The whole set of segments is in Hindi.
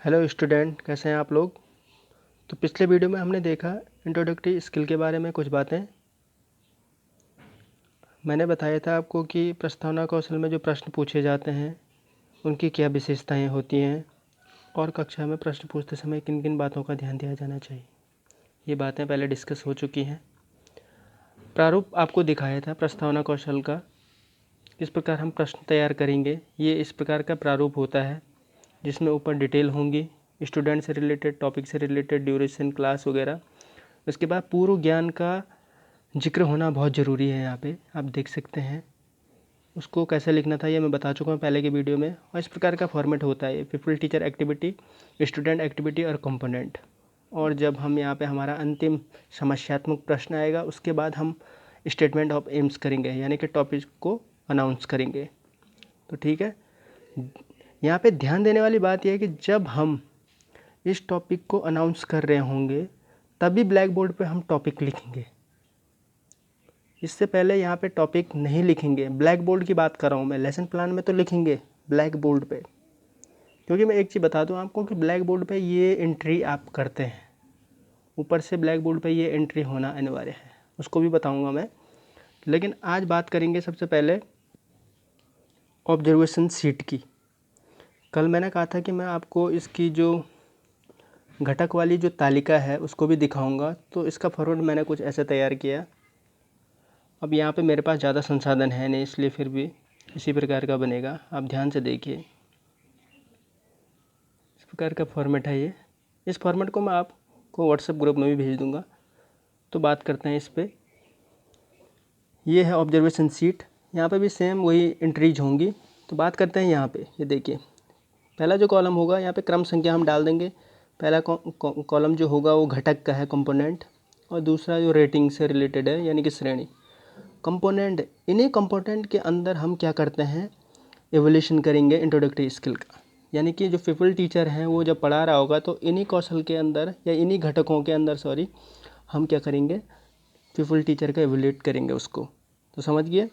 हेलो स्टूडेंट, कैसे हैं आप लोग। तो पिछले वीडियो में हमने देखा इंट्रोडक्टरी स्किल के बारे में कुछ बातें। मैंने बताया था आपको कि प्रस्तावना कौशल में जो प्रश्न पूछे जाते हैं उनकी क्या विशेषताएं होती हैं और कक्षा में प्रश्न पूछते समय किन किन बातों का ध्यान दिया जाना चाहिए। ये बातें पहले डिस्कस हो चुकी हैं। प्रारूप आपको दिखाया था प्रस्तावना कौशल का, किस प्रकार हम प्रश्न तैयार करेंगे। ये इस प्रकार का प्रारूप होता है जिसमें ऊपर डिटेल होंगी, स्टूडेंट से रिलेटेड, टॉपिक से रिलेटेड, ड्यूरेशन, क्लास वगैरह। उसके बाद पूर्व ज्ञान का जिक्र होना बहुत ज़रूरी है। यहाँ पे आप देख सकते हैं उसको कैसे लिखना था, ये मैं बता चुका हूँ पहले के वीडियो में। और इस प्रकार का फॉर्मेट होता है people teacher activity, student activity और कंपोनेंट। और जब हम यहाँ पे हमारा अंतिम समस्यात्मक प्रश्न आएगा उसके बाद हम स्टेटमेंट ऑफ एम्स करेंगे, यानी कि टॉपिक को अनाउंस करेंगे। तो ठीक है, यहाँ पे ध्यान देने वाली बात यह है कि जब हम इस टॉपिक को अनाउंस कर रहे होंगे तभी ब्लैक बोर्ड पे हम टॉपिक लिखेंगे। इससे पहले यहाँ पे टॉपिक नहीं लिखेंगे। ब्लैक बोर्ड की बात कर रहा हूँ मैं, लेसन प्लान में तो लिखेंगे ब्लैक बोर्ड पे। क्योंकि मैं एक चीज़ बता दूँ आपको कि ब्लैक बोर्ड पे ये एंट्री आप करते हैं, ऊपर से ब्लैक बोर्ड पे ये एंट्री होना अनिवार्य है, उसको भी बताऊँगा मैं। लेकिन आज बात करेंगे सबसे पहले ऑब्जर्वेशन शीट की। कल मैंने कहा था कि मैं आपको इसकी जो घटक वाली जो तालिका है उसको भी दिखाऊंगा। तो इसका फॉर्मेट मैंने कुछ ऐसे तैयार किया। अब यहाँ पे मेरे पास ज़्यादा संसाधन है नहीं, इसलिए फिर भी इसी प्रकार का बनेगा। आप ध्यान से देखिए, इस प्रकार का फॉर्मेट है ये। इस फॉर्मेट को मैं आपको व्हाट्सएप ग्रुप में भी भेज दूँगा। तो बात करते हैं इस पर। ये है ऑब्जर्वेशन शीट, यहाँ पे भी सेम वही एंट्रीज होंगी। तो बात करते हैं यहाँ पे। ये देखिए, पहला जो कॉलम होगा यहाँ पे क्रम संख्या हम डाल देंगे। पहला कॉलम जो होगा वो घटक का है, कंपोनेंट। और दूसरा जो रेटिंग से रिलेटेड है, यानी कि श्रेणी। कंपोनेंट, इन्हीं कंपोनेंट के अंदर हम क्या करते हैं, एवोल्यूशन करेंगे इंट्रोडक्टरी स्किल का। यानी कि जो पीपल टीचर हैं वो जब पढ़ा रहा होगा तो इन्हीं कौशल के अंदर या इन्हीं घटकों के अंदर हम क्या करेंगे, पीपल टीचर का एवोल्यूट करेंगे उसको। तो समझ गए।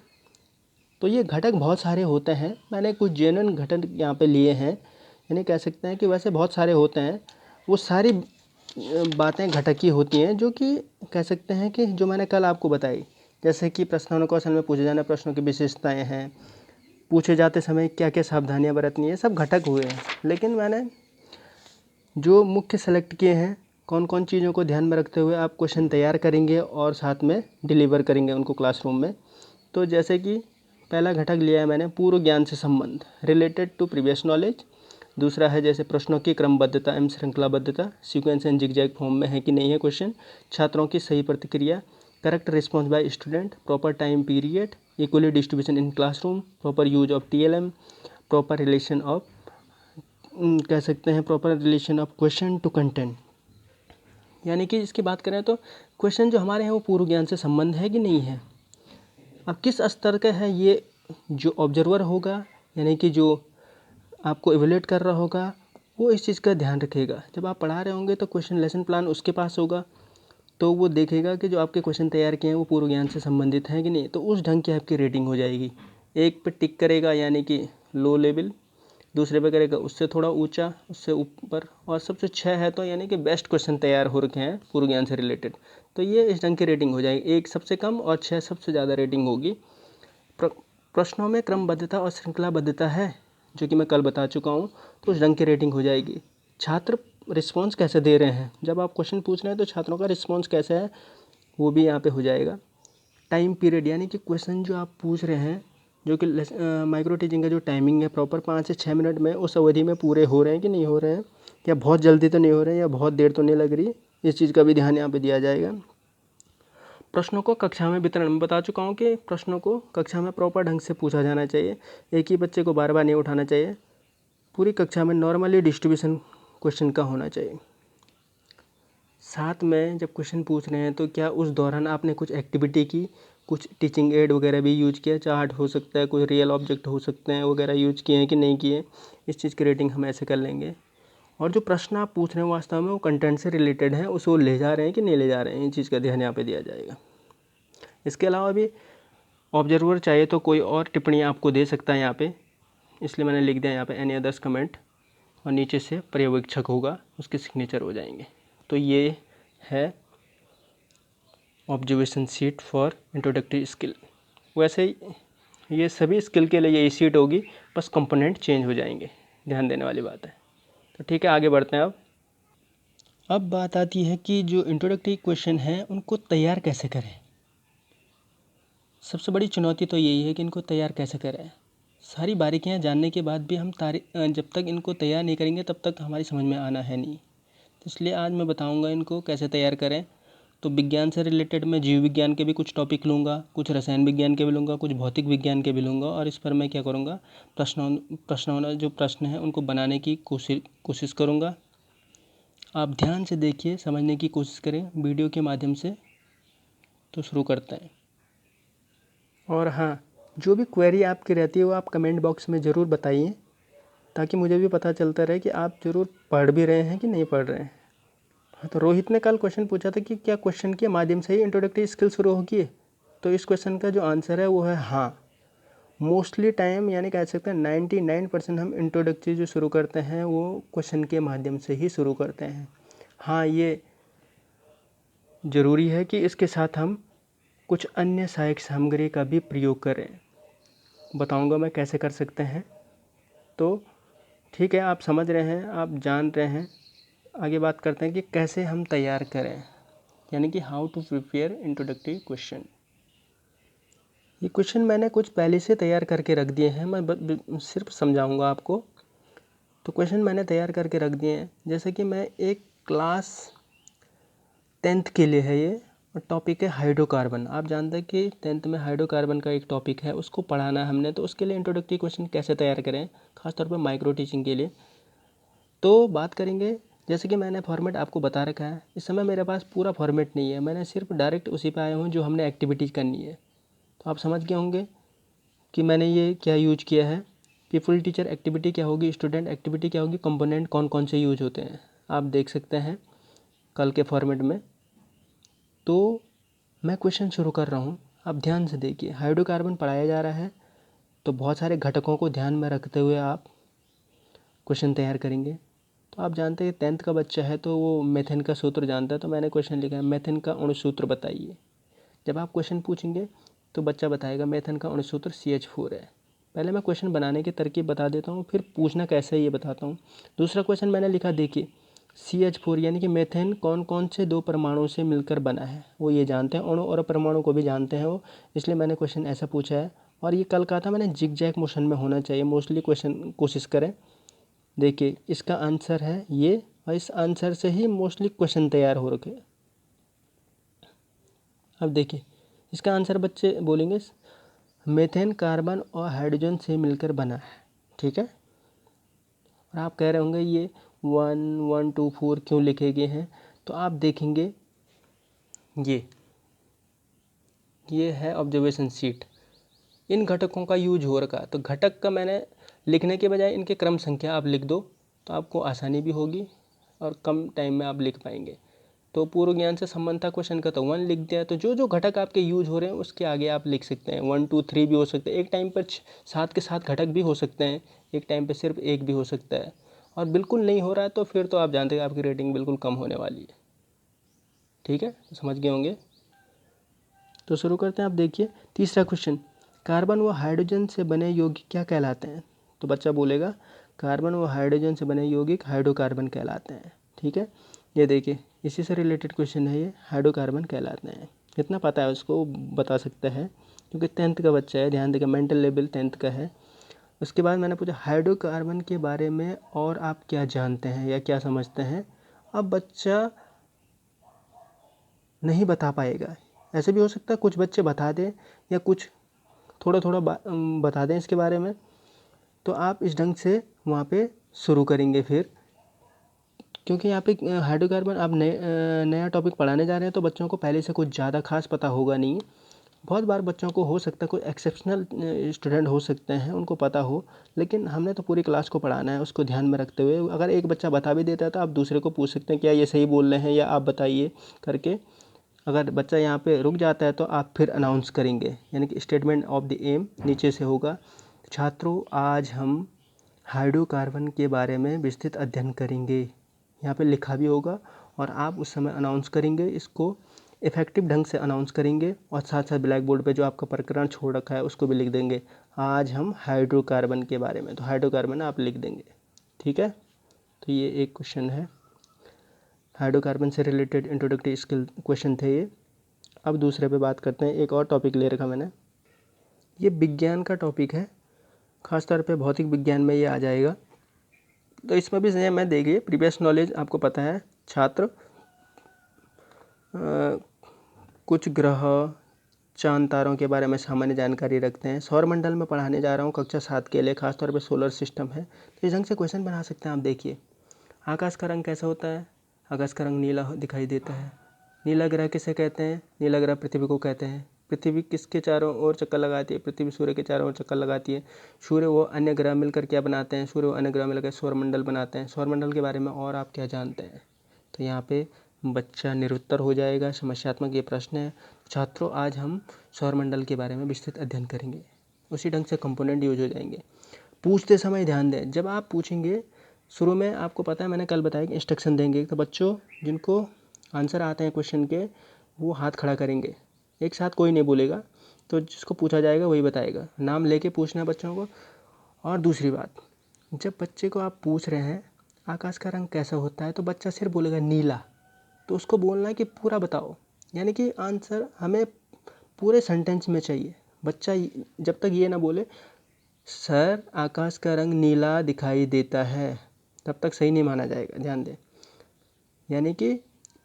तो ये घटक बहुत सारे होते हैं, मैंने कुछ जेन्युइन घटक यहाँ पे लिए हैं। यानी कह सकते हैं कि वैसे बहुत सारे होते हैं, वो सारी बातें घटक की होती हैं जो कि कह सकते हैं कि जो मैंने कल आपको बताई। जैसे कि प्रश्नों कौशल में पूछे जाने प्रश्नों की विशेषताएं हैं, पूछे जाते समय क्या क्या सावधानियां बरतनी है, सब घटक हुए हैं। लेकिन मैंने जो मुख्य सेलेक्ट किए हैं, कौन कौन चीज़ों को ध्यान में रखते हुए आप क्वेश्चन तैयार करेंगे और साथ में डिलीवर करेंगे उनको क्लासरूम में। तो जैसे कि पहला घटक लिया है मैंने, पूर्व ज्ञान से संबंध, रिलेटेड टू प्रीवियस नॉलेज। दूसरा है जैसे प्रश्नों की क्रमबद्धता एवं श्रृंखलाबद्धता, सीक्वेंस एंड जिगजैग फॉर्म में है कि नहीं है क्वेश्चन। छात्रों की सही प्रतिक्रिया, correct response by student, proper time period, equally distribution in classroom, proper use of TLM, proper relation of, कह सकते हैं proper relation of question to content. यानी कि इसकी बात करें तो क्वेश्चन जो हमारे हैं वो पूर्व ज्ञान से संबंध है कि नहीं है। अब किस स्तर का है ये, जो ऑब्जर्वर होगा यानी कि जो आपको इवेल्युएट कर रहा होगा वो इस चीज़ का ध्यान रखेगा। जब आप पढ़ा रहे होंगे तो क्वेश्चन लेसन प्लान उसके पास होगा, तो वो देखेगा कि जो आपके क्वेश्चन तैयार किए हैं वो पूर्व ज्ञान से संबंधित हैं कि नहीं। तो उस ढंग की आपकी रेटिंग हो जाएगी। एक पे टिक करेगा यानी कि लो लेवल, दूसरे पे करेगा उससे थोड़ा ऊंचा, उससे ऊपर, और सबसे 6 है तो यानी कि बेस्ट क्वेश्चन तैयार हो रखे हैं पूर्व ज्ञान से रिलेटेड। तो ये इस ढंग की रेटिंग हो जाएगी, 1 सबसे कम और 6 सबसे ज़्यादा रेटिंग होगी। प्रश्नों में क्रमबद्धता और श्रृंखलाबद्धता है जो कि मैं कल बता चुका हूँ, तो उस ढंग की रेटिंग हो जाएगी। छात्र रिस्पॉन्स कैसे दे रहे हैं, जब आप क्वेश्चन पूछ रहे हैं तो छात्रों का रिस्पॉन्स कैसे है वो भी यहाँ पे हो जाएगा। टाइम पीरियड, यानी कि क्वेश्चन जो आप पूछ रहे हैं, जो कि माइक्रो टीचिंग का जो टाइमिंग है प्रॉपर 5 से 6 मिनट में उस अवधि में पूरे हो रहे हैं कि नहीं हो रहे हैं, या बहुत जल्दी तो नहीं हो रहे हैं या बहुत देर तो नहीं लग रही, इस चीज़ का भी ध्यान यहाँ पे दिया जाएगा। प्रश्नों को कक्षा में वितरण, मैं बता चुका हूँ कि प्रश्नों को कक्षा में प्रॉपर ढंग से पूछा जाना चाहिए, एक ही बच्चे को बार बार नहीं उठाना चाहिए। पूरी कक्षा में नॉर्मली डिस्ट्रीब्यूशन क्वेश्चन का होना चाहिए। साथ में जब क्वेश्चन पूछ रहे हैं तो क्या उस दौरान आपने कुछ एक्टिविटी की, कुछ टीचिंग एड वगैरह भी यूज किया, चार्ट हो सकता है, कुछ रियल ऑब्जेक्ट हो सकते हैं वगैरह यूज किए हैं कि नहीं किए, इस चीज़ की रेटिंग हम ऐसे कर लेंगे। और जो प्रश्न आप पूछ रहे हैं वास्तव में वो कंटेंट से रिलेटेड है, उसको ले जा रहे हैं कि नहीं ले जा रहे हैं, इन चीज़ का ध्यान यहाँ पे दिया जाएगा। इसके अलावा भी ऑब्जर्वर चाहिए तो कोई और टिप्पणी आपको दे सकता है यहाँ पे, इसलिए मैंने लिख दिया यहाँ पे एनी अदर्स कमेंट। और नीचे से पर्यवेक्षक होगा, उसके सिग्नेचर हो जाएंगे। तो ये है observation sheet for introductory skill. वैसे ये सभी स्किल के लिए यही शीट होगी, बस कंपोनेंट चेंज हो जाएंगे, ध्यान देने वाली बात है। तो ठीक है, आगे बढ़ते हैं। अब बात आती है कि जो इंट्रोडक्टरी क्वेश्चन हैं उनको तैयार कैसे करें। सबसे बड़ी चुनौती तो यही है कि इनको तैयार कैसे करें। सारी बारीकियां जानने के बाद भी हम जब तक इनको तैयार नहीं करेंगे तब तक हमारी समझ में आना है नहीं। तो इसलिए आज मैं बताऊंगा इनको कैसे तैयार करें। तो विज्ञान से रिलेटेड मैं जीव विज्ञान के भी कुछ टॉपिक लूँगा, कुछ रसायन विज्ञान के भी लूँगा, कुछ भौतिक विज्ञान के भी लूँगा, और इस पर मैं क्या करूँगा, जो प्रश्न हैं उनको बनाने की कोशिश करूँगा। आप ध्यान से देखिए, समझने की कोशिश करें वीडियो के माध्यम से। तो शुरू करते हैं। और हाँ, जो भी क्वेरी आपकी रहती है वो आप कमेंट बॉक्स में ज़रूर बताइए, ताकि मुझे भी पता चलता रहे कि आप ज़रूर पढ़ भी रहे हैं कि नहीं पढ़ रहे हैं। हाँ, तो रोहित ने कल क्वेश्चन पूछा था कि क्या क्वेश्चन के माध्यम से ही इंट्रोडक्टरी स्किल शुरू होगी। तो इस क्वेश्चन का जो आंसर है वो है हाँ। मोस्टली टाइम, यानी कह सकते हैं 99% हम इंट्रोडक्टरी जो शुरू करते हैं वो क्वेश्चन के माध्यम से ही शुरू करते हैं। हाँ, ये ज़रूरी है कि इसके साथ हम कुछ अन्य सहायक सामग्री का भी प्रयोग करें। बताऊंगा मैं कैसे कर सकते हैं। तो ठीक है, आप समझ रहे हैं, आप जान रहे हैं। आगे बात करते हैं कि कैसे हम तैयार करें, यानी कि how to prepare introductory question. ये क्वेश्चन मैंने कुछ पहले से तैयार करके रख दिए हैं, मैं सिर्फ समझाऊंगा आपको। तो क्वेश्चन मैंने तैयार करके रख दिए हैं। जैसे कि मैं एक क्लास 10th के लिए है ये, और टॉपिक है हाइड्रोकार्बन। आप जानते हैं कि 10th में हाइड्रोकार्बन का एक टॉपिक है, उसको पढ़ाना है हमने। तो उसके लिए इंट्रोडक्टरी क्वेश्चन कैसे तैयार करें, खासतौर पर माइक्रो टीचिंग के लिए, तो बात करेंगे। जैसे कि मैंने फॉर्मेट आपको बता रखा है। इस समय मेरे पास पूरा फॉर्मेट नहीं है, मैंने सिर्फ डायरेक्ट उसी पे आया हूँ जो हमने एक्टिविटीज़ करनी है। तो आप समझ गए होंगे कि मैंने ये क्या यूज किया है। पीपल टीचर एक्टिविटी क्या होगी, स्टूडेंट एक्टिविटी क्या होगी, कंपोनेंट कौन कौन से यूज होते हैं, आप देख सकते हैं कल के फॉर्मेट में। तो मैं क्वेश्चन शुरू कर रहा हूँ, आप ध्यान से देखिए। हाइड्रोकार्बन पढ़ाया जा रहा है, तो बहुत सारे घटकों को ध्यान में रखते हुए आप क्वेश्चन तैयार करेंगे। तो आप जानते हैं 10th का बच्चा है तो वो मेथेन का सूत्र जानता है। तो मैंने क्वेश्चन लिखा है, मेथेन का अणु सूत्र बताइए। जब आप क्वेश्चन पूछेंगे तो बच्चा बताएगा मेथेन का अणु सूत्र CH4 है। पहले मैं क्वेश्चन बनाने की तरकीब बता देता हूँ, फिर पूछना कैसे है ये बताता हूँ। दूसरा क्वेश्चन मैंने लिखा, देखिए CH4 यानी कि मेथेन कौन कौन से दो परमाणुओं से मिलकर बना है, वो ये जानते हैं। अणु और परमाणु को भी जानते हैं वो, इसलिए मैंने क्वेश्चन ऐसा पूछा है। और ये कल कहा था मैंने, जिग जैग मोशन में होना चाहिए मोस्टली क्वेश्चन, कोशिश करें। देखिए इसका आंसर है ये, और इस आंसर से ही मोस्टली क्वेश्चन तैयार हो रखे। अब देखिए इसका आंसर बच्चे बोलेंगे, मेथेन कार्बन और हाइड्रोजन से मिलकर बना है, ठीक है। और आप कह रहे होंगे ये 1 1 2 4 क्यों लिखे गए हैं। तो आप देखेंगे ये है ऑब्जर्वेशन शीट। इन घटकों का यूज हो रखा, तो घटक का मैंने लिखने के बजाय इनके क्रम संख्या आप लिख दो, तो आपको आसानी भी होगी और कम टाइम में आप लिख पाएंगे। तो पूर्व ज्ञान से संबंध था क्वेश्चन का, तो 1 लिख दिया। तो जो जो घटक आपके यूज हो रहे हैं उसके आगे आप लिख सकते हैं। 1 2 3 भी हो सकते हैं, एक टाइम पर 7 के 7 घटक भी हो सकते हैं, एक टाइम पर सिर्फ एक भी हो सकता है। और बिल्कुल नहीं हो रहा है तो फिर तो आप जानते हैं आपकी रेटिंग बिल्कुल कम होने वाली है, ठीक है। तो समझ गए होंगे। तो शुरू करते हैं। आप देखिए तीसरा क्वेश्चन, कार्बन व हाइड्रोजन से बने यौगिक क्या कहलाते हैं। तो बच्चा बोलेगा कार्बन व हाइड्रोजन से बने यौगिक हाइड्रोकार्बन कहलाते हैं, ठीक है। ये देखिए इसी से रिलेटेड क्वेश्चन है ये, हाइड्रोकार्बन कहलाते हैं। कितना पता है उसको बता सकता है, क्योंकि 10th का बच्चा है, ध्यान देगा मेंटल लेवल 10th का है। उसके बाद मैंने पूछा हाइड्रोकार्बन के बारे में और आप क्या जानते हैं या क्या समझते हैं। अब बच्चा नहीं बता पाएगा, ऐसे भी हो सकता है कुछ बच्चे बता दें या कुछ थोड़ा थोड़ा बता दें इसके बारे में। तो आप इस ढंग से वहाँ पे शुरू करेंगे फिर, क्योंकि यहाँ पे हाइड्रोकार्बन आप नया टॉपिक पढ़ाने जा रहे हैं, तो बच्चों को पहले से कुछ ज़्यादा खास पता होगा नहीं। बहुत बार बच्चों को हो सकता है, कोई एक्सेप्शनल स्टूडेंट हो सकते हैं उनको पता हो, लेकिन हमने तो पूरी क्लास को पढ़ाना है, उसको ध्यान में रखते हुए। अगर एक बच्चा बता भी देता है तो आप दूसरे को पूछ सकते हैं क्या ये सही बोल रहे हैं या आप बताइए करके। अगर बच्चा यहाँ पे रुक जाता है तो आप फिर अनाउंस करेंगे, यानी कि स्टेटमेंट ऑफ द एम नीचे से होगा, छात्रों आज हम हाइड्रोकार्बन के बारे में विस्तृत अध्ययन करेंगे। यहाँ पे लिखा भी होगा और आप उस समय अनाउंस करेंगे, इसको इफ़ेक्टिव ढंग से अनाउंस करेंगे और साथ साथ ब्लैक बोर्ड पे जो आपका प्रकरण छोड़ रखा है उसको भी लिख देंगे। आज हम हाइड्रोकार्बन के बारे में, तो हाइड्रोकार्बन आप लिख देंगे, ठीक है। तो ये एक क्वेश्चन है, हाइड्रोकार्बन से रिलेटेड इंट्रोडक्टरी स्किल क्वेश्चन थे ये। अब दूसरे पे बात करते हैं। एक और टॉपिक ले रखा मैंने, ये विज्ञान का टॉपिक है, ख़ासतौर पे भौतिक विज्ञान में ये आ जाएगा। तो इसमें भी सेम है, देखिए प्रीवियस नॉलेज आपको पता है छात्र, कुछ ग्रह, चांद, तारों के बारे में सामान्य जानकारी रखते हैं। सौरमंडल में पढ़ाने जा रहा हूँ कक्षा 7 के लिए, खासतौर पे सोलर सिस्टम है, तो इस ढंग से क्वेश्चन बना सकते हैं आप। देखिए आकाश का रंग कैसा होता है, आकाश का रंग नीला दिखाई देता है। नीला ग्रह किसे कहते हैं, नीला ग्रह पृथ्वी को कहते हैं। पृथ्वी किसके चारों ओर चक्कर लगाती है, पृथ्वी सूर्य के चारों ओर चक्कर लगाती है। सूर्य व अन्य ग्रह मिलकर क्या बनाते हैं, सूर्य व अन्य ग्रह मिलकर सौरमंडल बनाते हैं। सौरमंडल के बारे में और आप क्या जानते हैं, तो यहाँ पे बच्चा निरुत्तर हो जाएगा। समस्यात्मक ये प्रश्न है। छात्रों आज हम सौरमंडल के बारे में विस्तृत अध्ययन करेंगे, उसी ढंग से कंपोनेंट यूज हो जाएंगे। पूछते समय ध्यान दें, जब आप पूछेंगे शुरू में, आपको पता है मैंने कल बताया कि इंस्ट्रक्शन देंगे, तो बच्चों जिनको आंसर आते हैं क्वेश्चन के वो हाथ खड़ा करेंगे, एक साथ कोई नहीं बोलेगा, तो जिसको पूछा जाएगा वही बताएगा। नाम लेके पूछना है बच्चों को। और दूसरी बात, जब बच्चे को आप पूछ रहे हैं आकाश का रंग कैसा होता है, तो बच्चा सिर्फ बोलेगा नीला, तो उसको बोलना है कि पूरा बताओ, यानी कि आंसर हमें पूरे सेंटेंस में चाहिए। बच्चा जब तक ये ना बोले सर आकाश का रंग नीला दिखाई देता है, तब तक सही नहीं माना जाएगा, ध्यान दें। यानी कि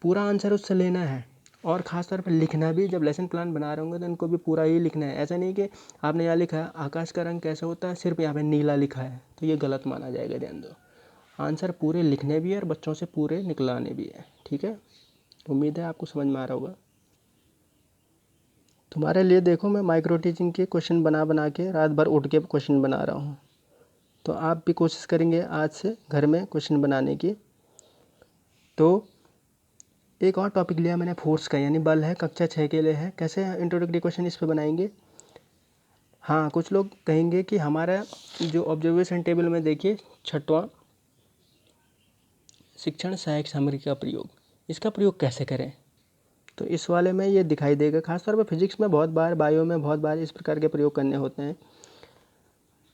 पूरा आंसर उससे लेना है। और ख़ास तौर पर लिखना भी, जब लेसन प्लान बना रहे होंगे तो इनको भी पूरा ही लिखना है। ऐसा नहीं कि आपने यहाँ लिखा है आकाश का रंग कैसा होता है, सिर्फ यहाँ पे नीला लिखा है, तो ये गलत माना जाएगा, ध्यान दो। आंसर पूरे लिखने भी है और बच्चों से पूरे निकलाने भी है, ठीक है। उम्मीद है आपको समझ में आ रहा होगा। तुम्हारे लिए देखो मैं माइक्रो टीचिंग के क्वेश्चन बना बना के रात भर उठ के क्वेश्चन बना रहा हूँ, तो आप भी कोशिश करेंगे आज से घर में क्वेश्चन बनाने की। तो एक और टॉपिक लिया मैंने फोर्स का, यानी बल है, कक्षा 6 के लिए है। कैसे इंट्रोडक्टरी क्वेश्चन इस पे बनाएंगे। हाँ, कुछ लोग कहेंगे कि हमारा जो ऑब्जर्वेशन टेबल में देखिए 6वां शिक्षण सहायक सामग्री का प्रयोग, इसका प्रयोग कैसे करें, तो इस वाले में ये दिखाई देगा। खासतौर पर फिजिक्स में बहुत बार, बायो में बहुत बार इस प्रकार के प्रयोग करने होते हैं।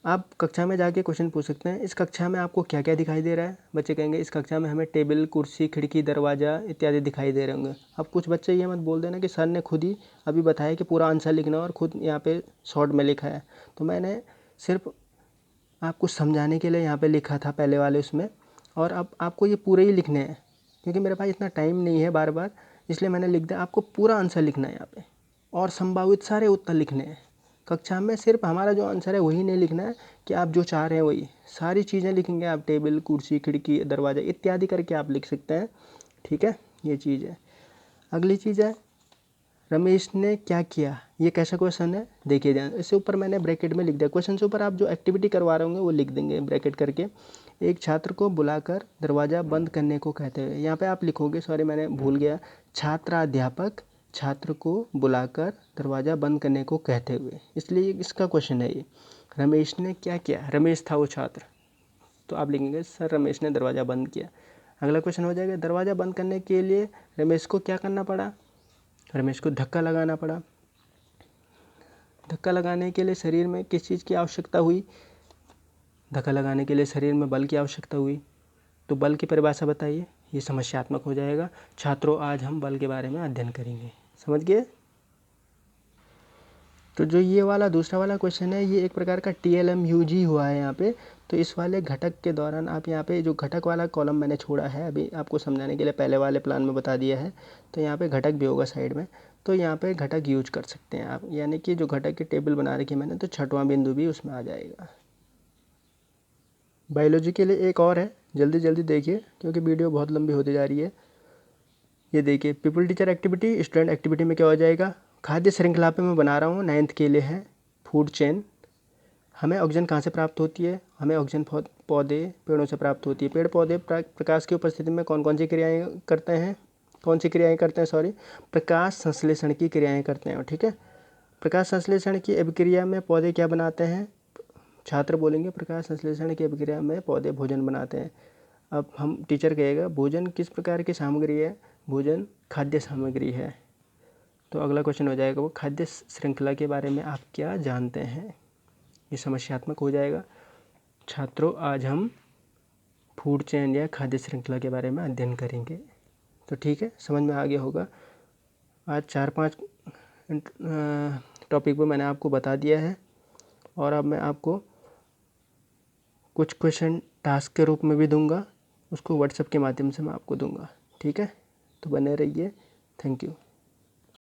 आप कक्षा में जाके क्वेश्चन पूछ सकते हैं, इस कक्षा में आपको क्या क्या दिखाई दे रहा है। बच्चे कहेंगे इस कक्षा में हमें टेबल, कुर्सी, खिड़की, दरवाज़ा इत्यादि दिखाई दे रहे होंगे। अब कुछ बच्चे ये मत बोल देना कि सर ने खुद ही अभी बताया कि पूरा आंसर लिखना और खुद यहाँ पे शॉर्ट में लिखा है, तो मैंने सिर्फ आपको समझाने के लिए यहाँ पे लिखा था पहले वाले उसमें, और अब आपको ये पूरे ही लिखने हैं क्योंकि मेरे पास इतना टाइम नहीं है बार बार, इसलिए मैंने लिख दिया। आपको पूरा आंसर लिखना है यहाँ पे और संभावित सारे उत्तर लिखने हैं। कक्षा में सिर्फ हमारा जो आंसर है वही नहीं लिखना है कि आप जो चाह रहे हैं वही, सारी चीज़ें लिखेंगे आप, टेबल, कुर्सी, खिड़की, दरवाज़ा इत्यादि करके आप लिख सकते हैं, ठीक है। ये चीज़ है। अगली चीज़ है रमेश ने क्या किया, ये कैसा क्वेश्चन है देखिए ध्यान। इससे ऊपर मैंने ब्रैकेट में लिख दिया, क्वेश्चन से ऊपर आप जो एक्टिविटी करवा रहे होंगे वो लिख देंगे ब्रैकेट करके। एक छात्र को बुलाकर दरवाज़ा बंद करने को कहते हुए, यहाँ पे आप लिखोगे, सॉरी मैंने भूल गया, छात्राध्यापक छात्र को बुलाकर दरवाज़ा बंद करने को कहते हुए, इसलिए इसका क्वेश्चन है ये। रमेश ने क्या किया, रमेश था वो छात्र, तो आप लिखेंगे सर रमेश ने दरवाज़ा बंद किया। अगला क्वेश्चन हो जाएगा, दरवाज़ा बंद करने के लिए रमेश को क्या करना पड़ा, रमेश को धक्का लगाना पड़ा। धक्का लगाने के लिए शरीर में किस चीज़ की आवश्यकता हुई, धक्का लगाने के लिए शरीर में बल की आवश्यकता हुई, तो बल की परिभाषा बताइए। ये समस्यात्मक हो जाएगा। छात्रों आज हम बल के बारे में अध्ययन करेंगे, समझ गए। तो जो ये वाला दूसरा वाला क्वेश्चन है ये एक प्रकार का TLMUG हुआ है यहाँ पे। तो इस वाले घटक के दौरान आप यहाँ पे जो घटक वाला कॉलम मैंने छोड़ा है अभी आपको समझाने के लिए, पहले वाले प्लान में बता दिया है, तो यहाँ पे घटक भी होगा साइड में, तो यहाँ पे घटक यूज कर सकते हैं आप, यानी कि जो घटक की टेबल बना रखी मैंने, तो 6वां बिंदु भी उसमें आ जाएगा। बायोलॉजी के लिए एक और है, जल्दी जल्दी देखिए क्योंकि वीडियो बहुत लंबी होती जा रही है। ये देखिए people teacher activity, student activity में क्या हो जाएगा, खाद्य श्रृंखला पे मैं बना रहा हूँ, 9th के लिए है फूड चेन। हमें ऑक्सीजन कहाँ से प्राप्त होती है, हमें ऑक्सीजन पौधे पेड़ों से प्राप्त होती है। पेड़ पौधे प्रकाश की उपस्थिति में कौन कौन सी क्रियाएँ करते हैं, प्रकाश संश्लेषण की क्रियाएँ करते हैं, ठीक है। प्रकाश संश्लेषण की अभिक्रिया में पौधे क्या बनाते हैं, छात्र बोलेंगे प्रकाश संश्लेषण की अभिक्रिया में पौधे भोजन बनाते हैं। अब हम टीचर कहेगा भोजन किस प्रकार की सामग्री है, भोजन खाद्य सामग्री है। तो अगला क्वेश्चन हो जाएगा वो खाद्य श्रृंखला के बारे में आप क्या जानते हैं। ये समस्यात्मक हो जाएगा। छात्रों आज हम फूड चेन या खाद्य श्रृंखला के बारे में अध्ययन करेंगे। तो ठीक है, समझ में आ गया होगा। आज 4-5 टॉपिक पे मैंने आपको बता दिया है और अब मैं आपको कुछ क्वेश्चन टास्क के रूप में भी दूंगा, उसको व्हाट्सएप के माध्यम से मैं आपको दूंगा। ठीक है, तो बने रहिए। Thank you.